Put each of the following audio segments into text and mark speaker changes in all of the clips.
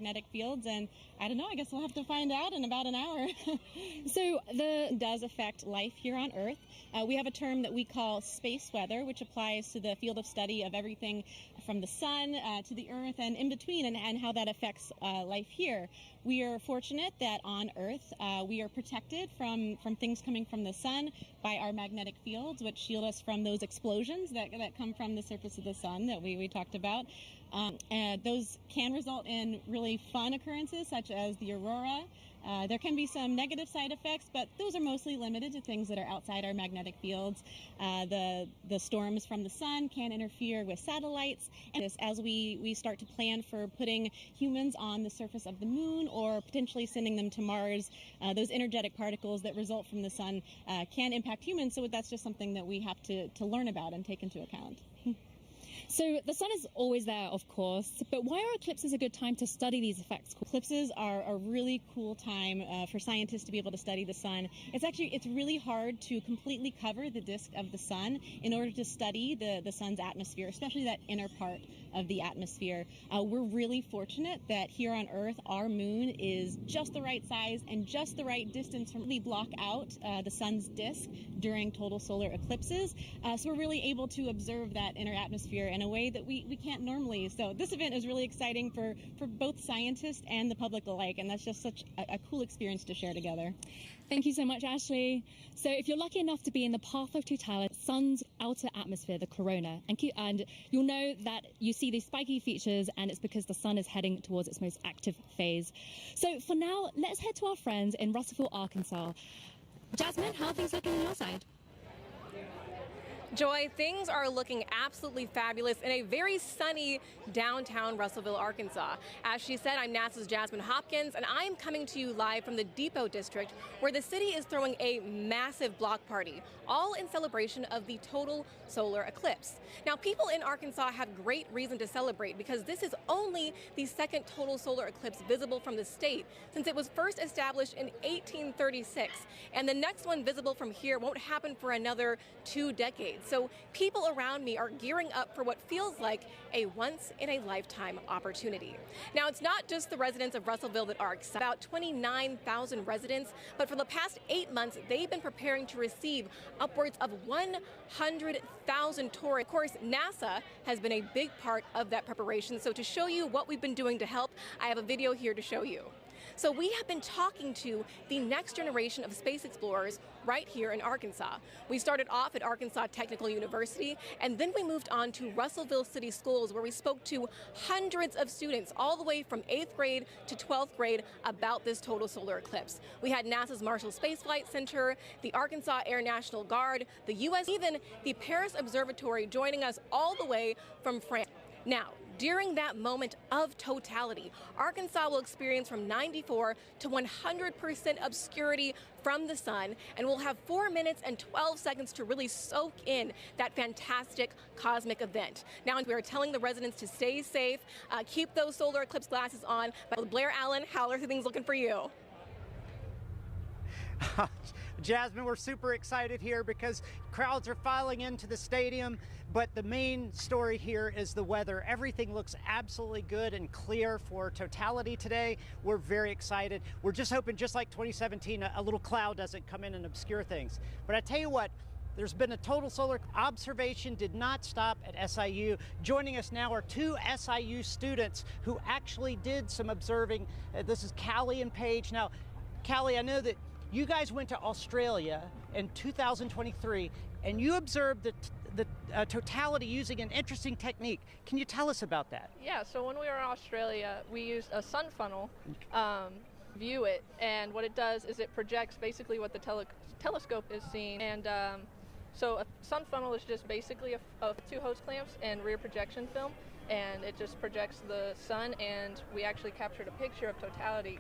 Speaker 1: magnetic fields, and I don't know, I guess we'll have to find out in about an hour. So the does affect life here on Earth. We have a term that we call space weather, which applies to the field of study of everything from the sun to the Earth and in between, and how that affects life here. We are fortunate that on Earth we are protected from things coming from the sun by our magnetic fields, which shield us from those explosions that come from the surface of the sun that we talked about. And those can result in really fun occurrences such as the aurora. There can be some negative side effects, but those are mostly limited to things that are outside our magnetic fields. The storms from the sun can interfere with satellites. And as we start to plan for putting humans on the surface of the moon or potentially sending them to Mars, those energetic particles that result from the sun can impact humans. So that's just something that we have to learn about and take into account.
Speaker 2: So the sun is always there, of course, but why are eclipses a good time to study these effects?
Speaker 1: Eclipses are a really cool time for scientists to be able to study the sun. It's really hard to completely cover the disk of the sun in order to study the sun's atmosphere, especially that inner part of the atmosphere. We're really fortunate that here on Earth, our moon is just the right size and just the right distance from really block out the sun's disk during total solar eclipses. So we're really able to observe that inner atmosphere in a way that we can't normally. So this event is really exciting for both scientists and the public alike, and that's just such a cool experience to share together.
Speaker 2: Thank you so much, Ashley. So if you're lucky enough to be in the path of totality, sun's outer atmosphere, the corona, and you'll know that you see these spiky features, and it's because the sun is heading towards its most active phase. So for now, let's head to our friends in Russellville, Arkansas. Jasmine, how are things looking on your side?
Speaker 3: Joy, things are looking absolutely fabulous in a very sunny downtown Russellville, Arkansas. As she said, I'm NASA's Jasmine Hopkins, and I am coming to you live from the Depot District, where the city is throwing a massive block party, all in celebration of the total solar eclipse. Now, people in Arkansas have great reason to celebrate because this is only the second total solar eclipse visible from the state since it was first established in 1836, and the next one visible from here won't happen for another 2 decades. So people around me are gearing up for what feels like a once-in-a-lifetime opportunity. Now, it's not just the residents of Russellville that are excited. About 29,000 residents, but for the past 8 months, they've been preparing to receive upwards of 100,000 tourists. Of course, NASA has been a big part of that preparation. So to show you what we've been doing to help, I have a video here to show you. So we have been talking to the next generation of space explorers right here in Arkansas. We started off at Arkansas Technical University, and then we moved on to Russellville City Schools, where we spoke to hundreds of students all the way from 8th grade to 12th grade about this total solar eclipse. We had NASA's Marshall Space Flight Center, the Arkansas Air National Guard, the U.S., even the Paris Observatory joining us all the way from France. Now, during that moment of totality, Arkansas will experience from 94 to 100% obscurity from the sun, and we'll have 4 minutes and 12 seconds to really soak in that fantastic cosmic event. Now, we are telling the residents to stay safe, keep those solar eclipse glasses on. But Blair Allen, how are things looking for you?
Speaker 4: Jasmine, we're super excited here because crowds are filing into the stadium, but the main story here is the weather. Everything looks absolutely good and clear for totality today. We're very excited. We're just hoping, just like 2017, a little cloud doesn't come in and obscure things. But I tell you what, there's been a total solar observation, did not stop at SIU. Joining us now are 2 SIU students who actually did some observing. This is Callie and Paige. Now, Callie, I know that you guys went to Australia in 2023, and you observed the totality using an interesting technique. Can you tell us about that?
Speaker 5: Yeah, so when we were in Australia, we used a sun funnel view it, and what it does is it projects basically what the telescope is seeing. And so a sun funnel is just basically 2 hose clamps and rear projection film, and it just projects the sun, and we actually captured a picture of totality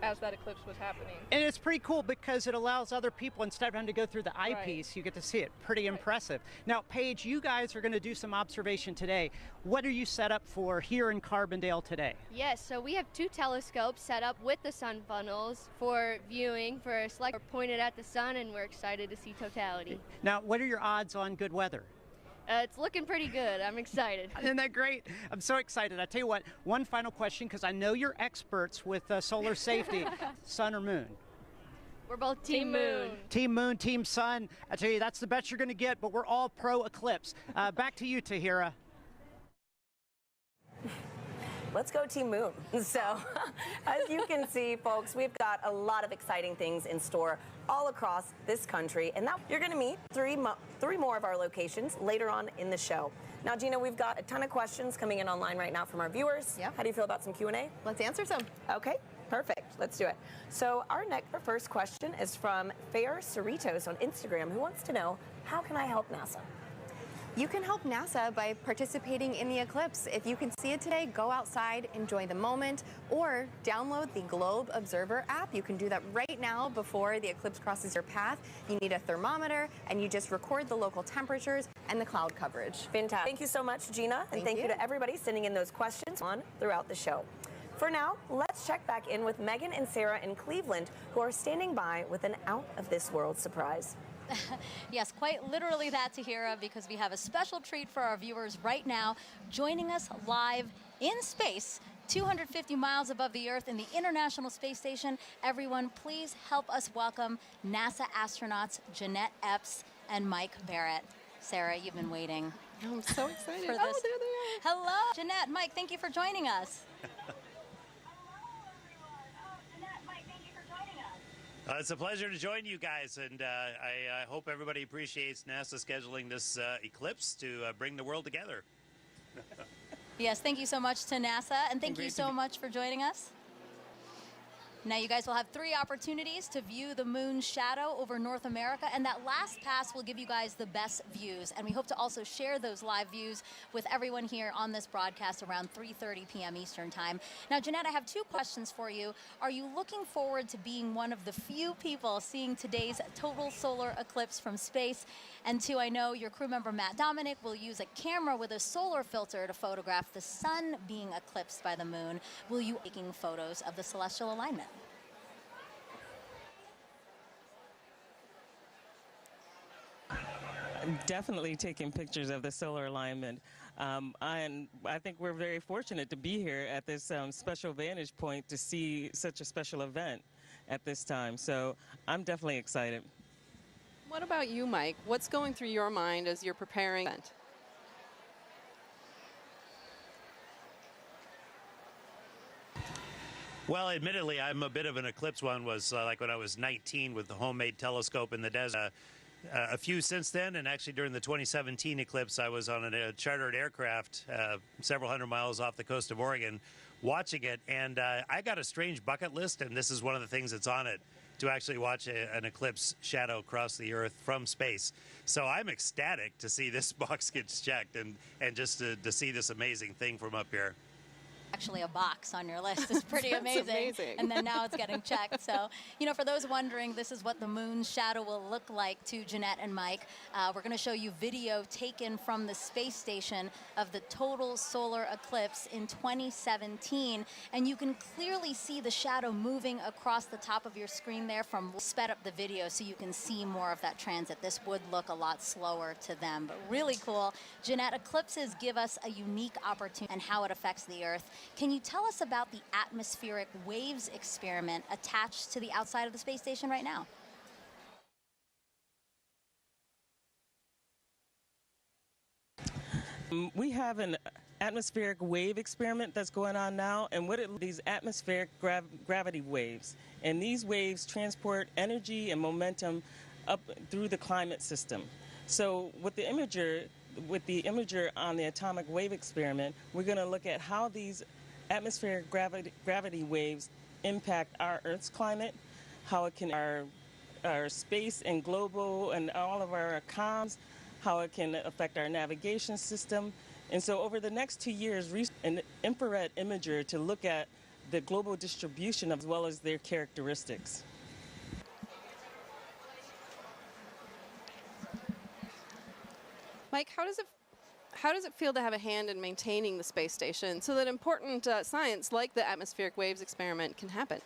Speaker 5: as that eclipse was happening.
Speaker 4: And it's pretty cool because it allows other people, instead of having to go through the eyepiece, you get to see it. Pretty impressive. Now, Paige, you guys are going to do some observation today. What are you set up for here in Carbondale today?
Speaker 6: Yes, so we have 2 telescopes set up with the sun funnels for viewing, for a select pointed at the sun, and we're excited to see totality.
Speaker 4: Now, what are your odds on good weather?
Speaker 6: It's looking pretty good. I'm excited.
Speaker 4: Isn't that great? I'm so excited. I tell you what, one final question, because I know you're experts with solar safety. Sun or moon?
Speaker 6: We're both Team Moon.
Speaker 4: Team Moon, Team Sun. I tell you, that's the best you're going to get, but we're all pro Eclipse. Back to you, Tahira.
Speaker 7: Let's go Team Moon. So, as you can see, folks, we've got a lot of exciting things in store all across this country, and now you're going to meet three more of our locations later on in the show. Now, Gina, we've got a ton of questions coming in online right now from our viewers.
Speaker 8: Yeah.
Speaker 7: How do you feel about some Q&A?
Speaker 8: Let's answer some.
Speaker 7: Okay, perfect. Let's do it. So our first question is from Fair Cerritos on Instagram, who wants to know, how can I help NASA?
Speaker 8: You can help NASA by participating in the eclipse. If you can see it today, go outside, enjoy the moment, or download the Globe Observer app. You can do that right now before the eclipse crosses your path. You need a thermometer, and you just record the local temperatures and the cloud coverage.
Speaker 7: Fantastic. Thank you so much, Gina, and thank you to everybody sending in those questions on throughout the show. For now, let's check back in with Megan and Sarah in Cleveland, who are standing by with an out-of-this-world surprise.
Speaker 9: Yes, quite literally that, Tahira, because we have a special treat for our viewers right now, joining us live in space, 250 miles above the Earth in the International Space Station. Everyone, please help us welcome NASA astronauts Jeanette Epps and Mike Barrett. Sarah, you've been waiting.
Speaker 10: I'm so excited.
Speaker 9: For this.
Speaker 10: Oh, there they are.
Speaker 9: Hello, Jeanette, Mike, thank you for joining us.
Speaker 11: It's a pleasure to join you guys, and I hope everybody appreciates NASA scheduling this eclipse to bring the world together.
Speaker 9: Yes, thank you so much to NASA, and thank you so much for joining us. Now you guys will have 3 opportunities to view the moon's shadow over North America, and that last pass will give you guys the best views. And we hope to also share those live views with everyone here on this broadcast around 3:30 p.m. Eastern Time. Now, Jeanette, I have 2 questions for you. Are you looking forward to being one of the few people seeing today's total solar eclipse from space? And 2, I know your crew member Matt Dominic will use a camera with a solar filter to photograph the sun being eclipsed by the moon. Will you be taking photos of the celestial alignment?
Speaker 10: I'm definitely taking pictures of the solar alignment. And I think we're very fortunate to be here at this special vantage point to see such a special event at this time. So I'm definitely excited.
Speaker 12: What about you, Mike? What's going through your mind as you're preparing the event?
Speaker 11: Well, admittedly, I'm a bit of an eclipse one. Was like when I was 19 with the homemade telescope in the desert. A few since then, and actually during the 2017 eclipse, I was on a chartered aircraft several hundred miles off the coast of Oregon watching it, and I got a strange bucket list, and this is one of the things that's on it, to actually watch an eclipse shadow cross the Earth from space. So I'm ecstatic to see this box gets checked and just to see this amazing thing from up here.
Speaker 9: Actually a box on your list is pretty amazing. And then now it's getting checked. So, you know, for those wondering, this is what the moon's shadow will look like to Jeanette and Mike. We're going to show you video taken from the space station of the total solar eclipse in 2017. And you can clearly see the shadow moving across the top of your screen there. Sped up the video so you can see more of that transit. This would look a lot slower to them, but really cool. Jeanette, eclipses give us a unique opportunity and how it affects the Earth. Can you tell us about the atmospheric waves experiment attached to the outside of the space station right now?
Speaker 10: We have an atmospheric wave experiment that's going on now, and these atmospheric gravity waves, and these waves transport energy and momentum up through the climate system. So with the imager on the atomic wave experiment, we're going to look at how these atmospheric gravity waves impact our Earth's climate, how it can our space and global and all of our comms, how it can affect our navigation system. And so over the next 2 years, an infrared imager to look at the global distribution as well as their characteristics.
Speaker 12: Mike, how does it feel to have a hand in maintaining the space station so that important science like the atmospheric waves experiment can happen?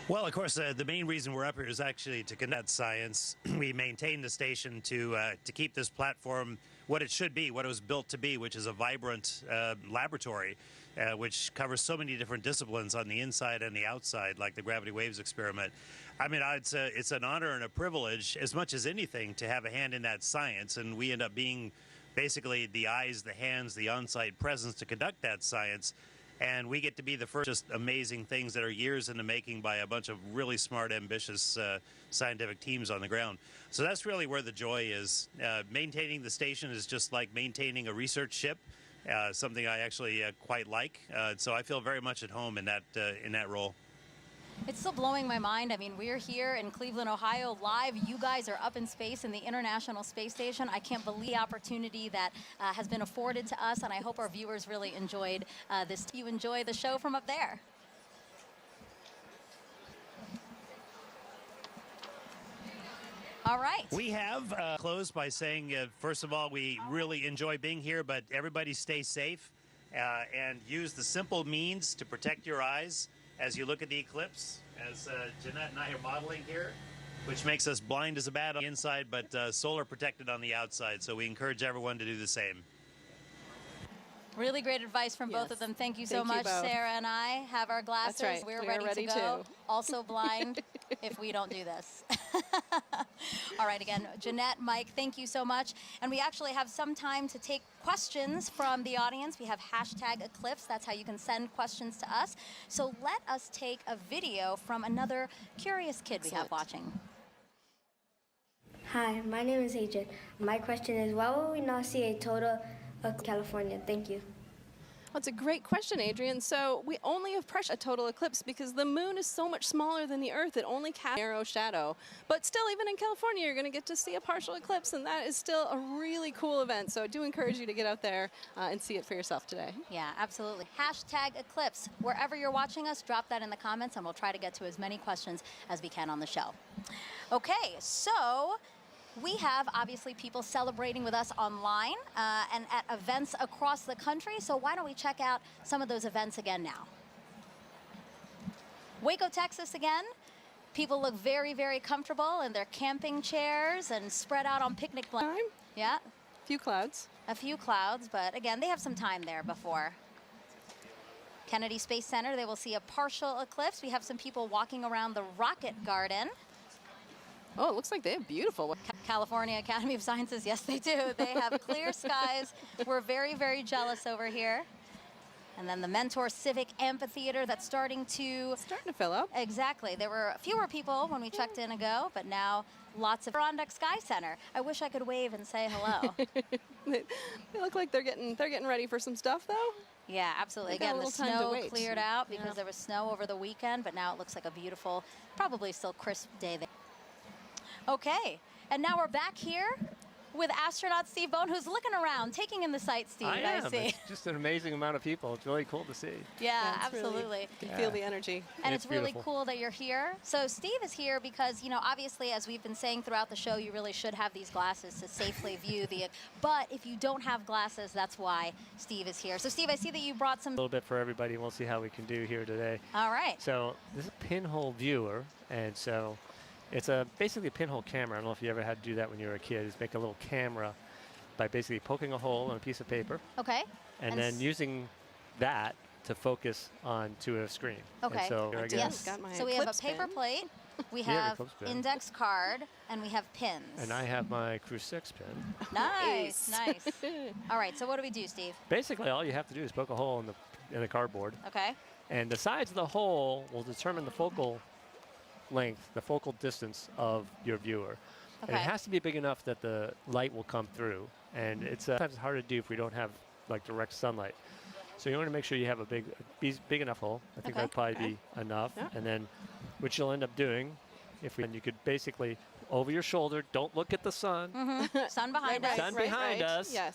Speaker 11: Well, of course, the main reason we're up here is actually to conduct science. We maintain the station to keep this platform what it should be, what it was built to be, which is a vibrant laboratory, which covers so many different disciplines on the inside and the outside, like the gravity waves experiment. I mean, it's an honor and a privilege, as much as anything, to have a hand in that science, and we end up being basically the eyes, the hands, the on-site presence to conduct that science. And we get to be the first just amazing things that are years in the making by a bunch of really smart, ambitious scientific teams on the ground. So that's really where the joy is. Maintaining the station is just like maintaining a research ship, something I actually quite like. So I feel very much at home in that role.
Speaker 9: It's still blowing my mind. I mean, we're here in Cleveland, Ohio, live. You guys are up in space in the International Space Station. I can't believe the opportunity that has been afforded to us, and I hope our viewers really enjoyed this. You enjoy the show from up there. All right.
Speaker 11: We have closed by saying, first of all, we really enjoy being here, but everybody stay safe and use the simple means to protect your eyes as you look at the eclipse, as Jeanette and I are modeling here, which makes us blind as a bat on the inside, but solar protected on the outside. So we encourage everyone to do the same.
Speaker 9: Really great advice from both of them. Thank you so much. Sarah and I have our glasses.
Speaker 12: That's right.
Speaker 9: We're ready to go. Also blind if we don't do this. All right, again, Jeanette, Mike, thank you so much. And we actually have some time to take questions from the audience. We have hashtag Eclipse. That's how you can send questions to us. So let us take a video from another curious kid we have watching.
Speaker 13: Hi, my name is Adrian. My question is, why will we not see a total of California? Thank you.
Speaker 12: That's a great question, Adrian. So we only have a total eclipse because the moon is so much smaller than the Earth. It only casts a narrow shadow. But still, even in California, you're going to get to see a partial eclipse, and that is still a really cool event. So I do encourage you to get out there and see it for yourself today.
Speaker 9: Yeah, absolutely. Hashtag Eclipse. Wherever you're watching us, drop that in the comments, and we'll try to get to as many questions as we can on the show. Okay, so we have, obviously, people celebrating with us online and at events across the country. So why don't we check out some of those events again now? Waco, Texas again. People look very, very comfortable in their camping chairs and spread out on picnic blankets. Yeah.
Speaker 12: A few clouds.
Speaker 9: A few clouds, but again, they have some time there before. Kennedy Space Center, they will see a partial eclipse. We have some people walking around the Rocket Garden.
Speaker 12: Oh, it looks like they have beautiful.
Speaker 9: California Academy of Sciences, yes, they do. They have clear skies. We're very, very jealous over here. And then the Mentor Civic Amphitheater that's starting to
Speaker 12: fill up.
Speaker 9: Exactly. There were fewer people when we checked in ago, but now lots of Adirondack Sky Center. I wish I could wave and say hello.
Speaker 12: They look like they're getting ready for some stuff, though.
Speaker 9: Yeah, absolutely. Again, the snow cleared out because there was snow over the weekend, but now it looks like a beautiful, probably still crisp day there. Okay, and now we're back here with astronaut Steve Bone, who's looking around, taking in the sights, Steve. I see.
Speaker 14: It's just an amazing amount of people. It's really cool to see.
Speaker 9: Yeah, absolutely.
Speaker 12: You can feel the energy.
Speaker 9: And it's really cool that you're here. So Steve is here because, you know, obviously, as we've been saying throughout the show, you really should have these glasses to safely view the... But if you don't have glasses, that's why Steve is here. So Steve, I see that you brought some...
Speaker 14: A little bit for everybody, and we'll see how we can do here today.
Speaker 9: All right.
Speaker 14: So this is a pinhole viewer, and so it's basically a pinhole camera. I don't know if you ever had to do that when you were a kid, is make a little camera by basically poking a hole in a piece of paper.
Speaker 9: Okay.
Speaker 14: And then using that to focus onto a screen.
Speaker 9: Okay.
Speaker 14: And so
Speaker 9: yes. So we have a paper plate, we have index card, and we have pins.
Speaker 14: And I have my Crew 6 pin.
Speaker 9: Nice, nice. All right, so what do we do, Steve?
Speaker 14: Basically, all you have to do is poke a hole in the cardboard.
Speaker 9: Okay.
Speaker 14: And the sides of the hole will determine the focal length, the focal distance of your viewer. Okay. And it has to be big enough that the light will come through. And it's sometimes hard to do if we don't have like direct sunlight. So you want to make sure you have a big enough hole. I think that'd probably be enough. Yeah. And then what you'll end up doing, you could basically over your shoulder, don't look at the sun.
Speaker 9: Mm-hmm. Sun behind us.
Speaker 14: Sun behind us.
Speaker 12: Yes.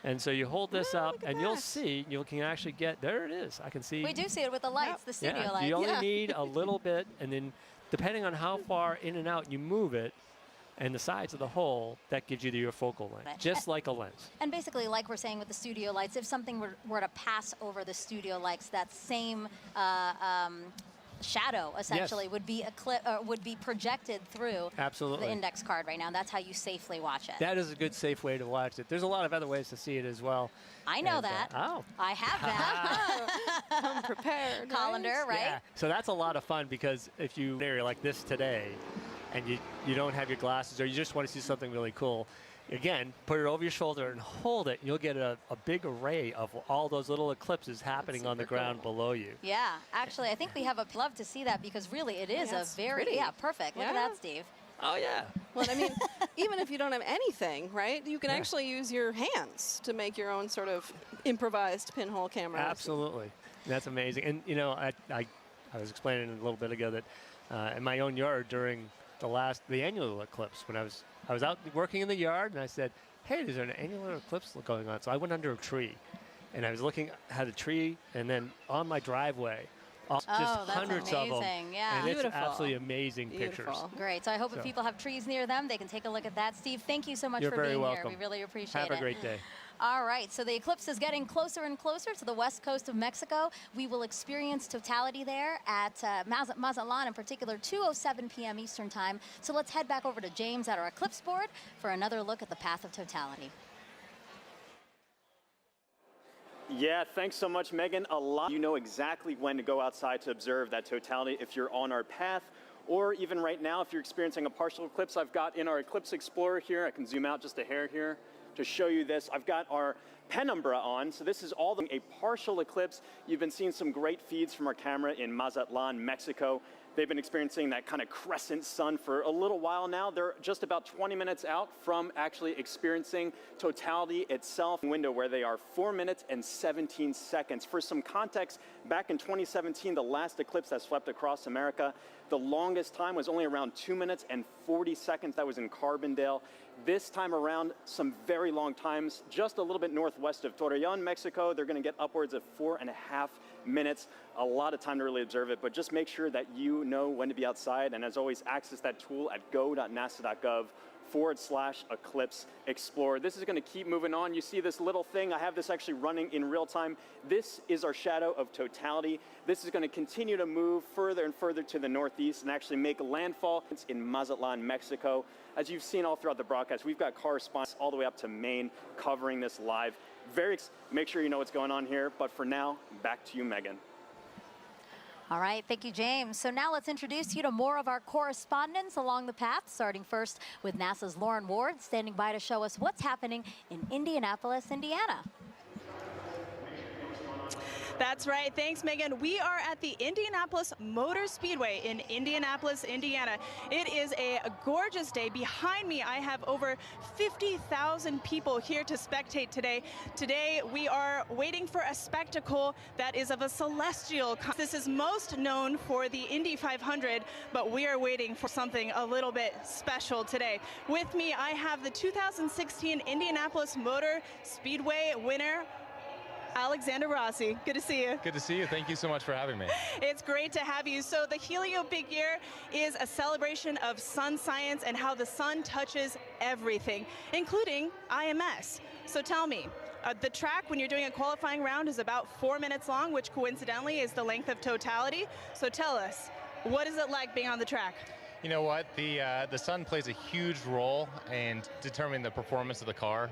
Speaker 14: And so you hold this up, and you'll see, you can actually get, there it is. I can see.
Speaker 9: We do see it with the lights, the studio lights.
Speaker 14: You only need a little bit, and then depending on how far in and out you move it, and the sides of the hole, that gives you your focal length, just like a lens.
Speaker 9: And basically, like we're saying with the studio lights, if something were to pass over the studio lights, that same shadow essentially would be projected through
Speaker 14: Absolutely.
Speaker 9: the index card right now. That's how you safely watch it.
Speaker 14: That is a good, safe way to watch it. There's a lot of other ways to see it as well.
Speaker 9: I know that.
Speaker 14: Oh.
Speaker 9: I have that.
Speaker 12: I'm prepared.
Speaker 9: Colander, right?
Speaker 14: Yeah. So that's a lot of fun because if you an area like this today and you don't have your glasses or you just want to see something really cool, again, put it over your shoulder and hold it. You'll get a big array of all those little eclipses happening on the ground below you.
Speaker 9: Yeah, actually, I think we have a love to see that because really it is a very,
Speaker 12: pretty.
Speaker 9: perfect. Look at that, Steve.
Speaker 14: Oh, yeah.
Speaker 12: Well, I mean, even if you don't have anything, right, you can actually use your hands to make your own sort of improvised pinhole camera.
Speaker 14: Absolutely. That's amazing. And, you know, I was explaining a little bit ago that in my own yard during the annual eclipse, when I was out working in the yard, and I said, hey, there's an annular eclipse going on. So I went under a tree, and I was looking at a tree, and then on my driveway, just hundreds of them.
Speaker 9: Yeah.
Speaker 14: And it's absolutely amazing pictures.
Speaker 9: Great. So I hope if people have trees near them, they can take a look at that. Steve, thank you so much for being here. We really appreciate it.
Speaker 14: Have a great day.
Speaker 9: All right, so the eclipse is getting closer and closer to the west coast of Mexico. We will experience totality there at Mazatlan, in particular, 2:07 p.m. Eastern Time. So let's head back over to James at our eclipse board for another look at the path of totality.
Speaker 15: Yeah, thanks so much, Megan. You know exactly when to go outside to observe that totality if you're on our path, or even right now if you're experiencing a partial eclipse. I've got in our Eclipse Explorer here, I can zoom out just a hair here to show you this. I've got our penumbra on, so this is a partial eclipse. You've been seeing some great feeds from our camera in Mazatlan, Mexico. They've been experiencing that kind of crescent sun for a little while now. They're just about 20 minutes out from actually experiencing totality itself, window where they are 4 minutes and 17 seconds. For some context, back in 2017, the last eclipse that swept across America, the longest time was only around 2 minutes and 40 seconds. That was in Carbondale. This time around, some very long times, just a little bit northwest of Torreon, Mexico. They're going to get upwards of 4.5 minutes. A lot of time to really observe it, but just make sure that you know when to be outside. And as always, access that tool at go.nasa.gov/Eclipse Explorer. This is going to keep moving on. You see this little thing. I have this actually running in real time. This is our shadow of totality. This is going to continue to move further and further to the northeast and actually make landfall in Mazatlan, Mexico. As you've seen all throughout the broadcast, we've got correspondents all the way up to Maine covering this live. Make sure you know what's going on here. But for now, back to you, Megan.
Speaker 9: All right, thank you, James. So now let's introduce you to more of our correspondents along the path, starting first with NASA's Lauren Ward, standing by to show us what's happening in Indianapolis, Indiana.
Speaker 16: That's right. Thanks, Megan. We are at the Indianapolis Motor Speedway in Indianapolis, Indiana. It is a gorgeous day. Behind me, I have over 50,000 people here to spectate today. Today, we are waiting for a spectacle that is of a celestial kind. This is most known for the Indy 500, but we are waiting for something a little bit special today. With me, I have the 2016 Indianapolis Motor Speedway winner, Alexander Rossi. Good to see you.
Speaker 17: Good to see you. Thank you so much for having me.
Speaker 16: It's great to have you. So the Helio Big Year is a celebration of sun science and how the sun touches everything, including IMS. So tell me, the track when you're doing a qualifying round is about 4 minutes long, which coincidentally is the length of totality. So tell us, what is it like being on the track?
Speaker 17: You know what? The sun plays a huge role in determining the performance of the car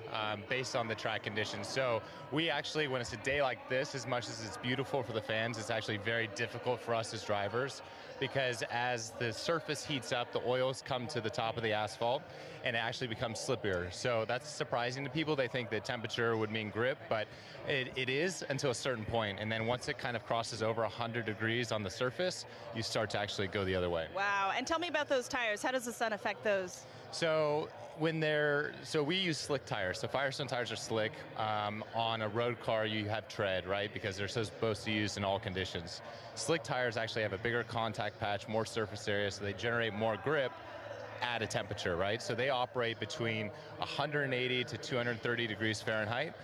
Speaker 17: based on the track conditions. So we actually, when it's a day like this, as much as it's beautiful for the fans, it's actually very difficult for us as drivers, because as the surface heats up, the oils come to the top of the asphalt and it actually becomes slippier. So that's surprising to people. They think that temperature would mean grip, but it is until a certain point. And then once it kind of crosses over 100 degrees on the surface, you start to actually go the other way.
Speaker 16: Wow. And tell me about those tires. How does the sun affect those?
Speaker 17: So we use slick tires. So Firestone tires are slick. On a road car, you have tread, right? Because they're supposed to be used in all conditions. Slick tires actually have a bigger contact patch, more surface area, so they generate more grip at a temperature, right? So they operate between 180 to 230 degrees Fahrenheit.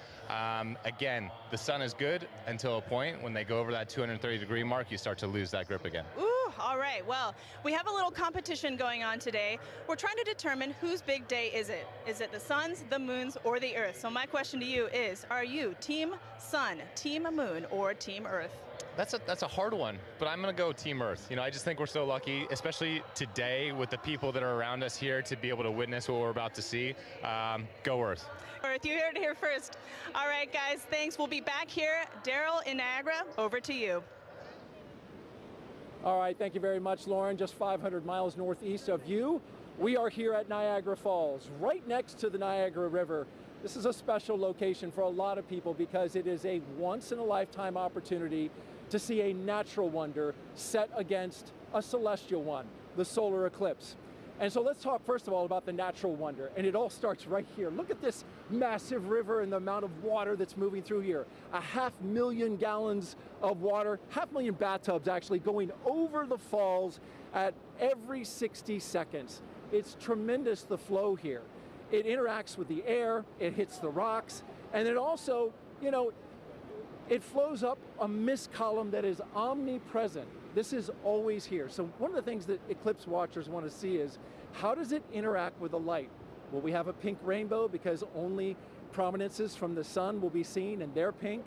Speaker 17: Again, the sun is good until a point. When they go over that 230 degree mark, you start to lose that grip again.
Speaker 16: Ooh, all right. Well, we have a little competition going on today. We're trying to determine whose big day is it. Is it the sun's, the moon's, or the Earth? So my question to you is, are you Team Sun, Team Moon, or Team Earth?
Speaker 17: That's a hard one, but I'm going to go Team Earth. You know, I just think we're so lucky, especially today with the people that are around us here to be able to witness what we're about to see. Go Earth.
Speaker 16: Earth, you heard it here first. All right, guys, thanks. We'll be back here. Daryl in Niagara, over to you.
Speaker 18: All right, thank you very much, Lauren. Just 500 miles northeast of you, we are here at Niagara Falls, right next to the Niagara River. This is a special location for a lot of people because it is a once-in-a-lifetime opportunity to see a natural wonder set against a celestial one, the solar eclipse. And so let's talk first of all about the natural wonder, and it all starts right here. Look at this massive river and the amount of water that's moving through here. 500,000 gallons of water, 500,000 bathtubs actually going over the falls at every 60 seconds. It's tremendous, the flow here. It interacts with the air, it hits the rocks, and it also, you know, it flows up a mist column that is omnipresent. This is always here. So one of the things that eclipse watchers want to see is, how does it interact with the light? Will we have a pink rainbow because only prominences from the sun will be seen and they're pink?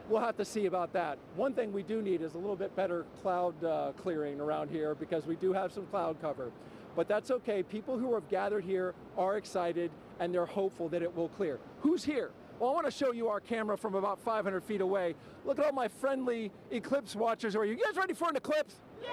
Speaker 18: We'll have to see about that. One thing we do need is a little bit better cloud clearing around here because we do have some cloud cover. But that's okay. People who have gathered here are excited and they're hopeful that it will clear. Who's here? Well, I want to show you our camera from about 500 feet away. Look at all my friendly eclipse watchers. Are you guys ready for an eclipse? Yeah!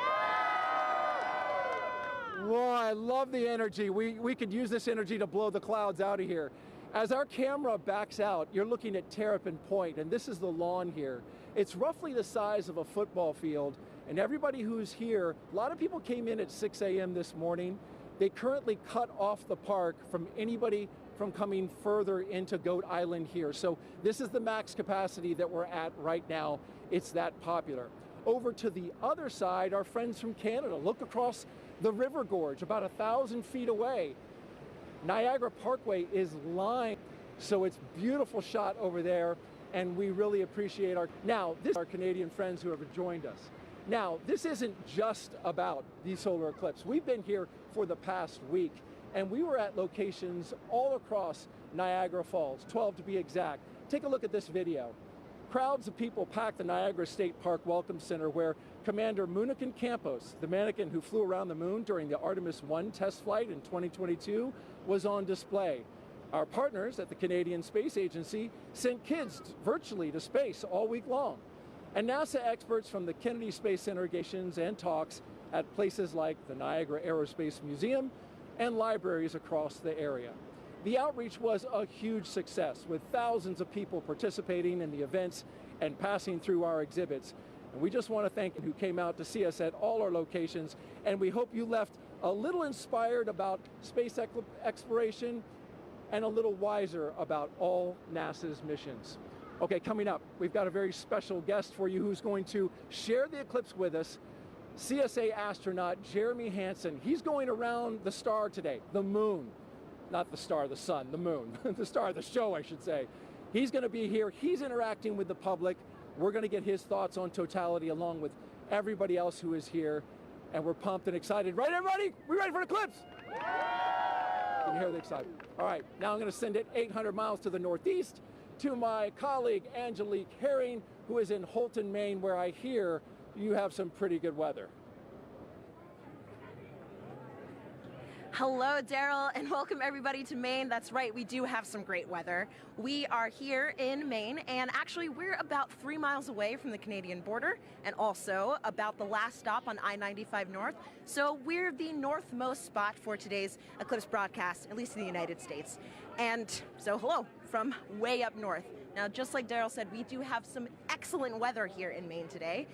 Speaker 18: Whoa, I love the energy. We could use this energy to blow the clouds out of here. As our camera backs out, you're looking at Terrapin Point, and this is the lawn here. It's roughly the size of a football field, and everybody who's here, a lot of people came in at 6 a.m. this morning. They currently cut off the park from anybody from coming further into Goat Island here. So this is the max capacity that we're at right now. It's that popular. Over to the other side, our friends from Canada. Look across the river gorge, about 1,000 feet away. Niagara Parkway is lined, so it's a beautiful shot over there, and we really appreciate our Canadian friends who have joined us. Now, this isn't just about the solar eclipse. We've been here for the past week, and we were at locations all across Niagara Falls, 12 to be exact. Take a look at this video. Crowds of people packed the Niagara State Park Welcome Center where Commander Munikin Campos, the mannequin who flew around the moon during the Artemis 1 test flight in 2022, was on display. Our partners at the Canadian Space Agency sent kids virtually to space all week long. And NASA experts from the Kennedy Space Center gations and talks at places like the Niagara Aerospace Museum and libraries across the area. The outreach was a huge success, with thousands of people participating in the events and passing through our exhibits. And we just want to thank you who came out to see us at all our locations, and we hope you left a little inspired about space exploration and a little wiser about all NASA's missions. Okay, coming up, we've got a very special guest for you who's going to share the eclipse with us. CSA astronaut Jeremy Hansen. He's going around the star today, the moon. Not the star, the sun, the moon. The star of the show, I should say. He's going to be here. He's interacting with the public. We're going to get his thoughts on totality along with everybody else who is here. And we're pumped and excited. Right, everybody? We ready for an eclipse? You can hear the excitement. All right, now I'm going to send it 800 miles to the northeast to my colleague Angelique Herring, who is in Holton, Maine, where I hear you have some pretty good weather.
Speaker 7: Hello, Daryl, and welcome everybody to Maine. That's right, we do have some great weather. We are here in Maine, and actually we're about 3 miles away from the Canadian border and also about the last stop on I-95 North. So we're the northmost spot for today's eclipse broadcast, at least in the United States. And so hello from way up north. Now, just like Daryl said, we do have some excellent weather here in Maine today.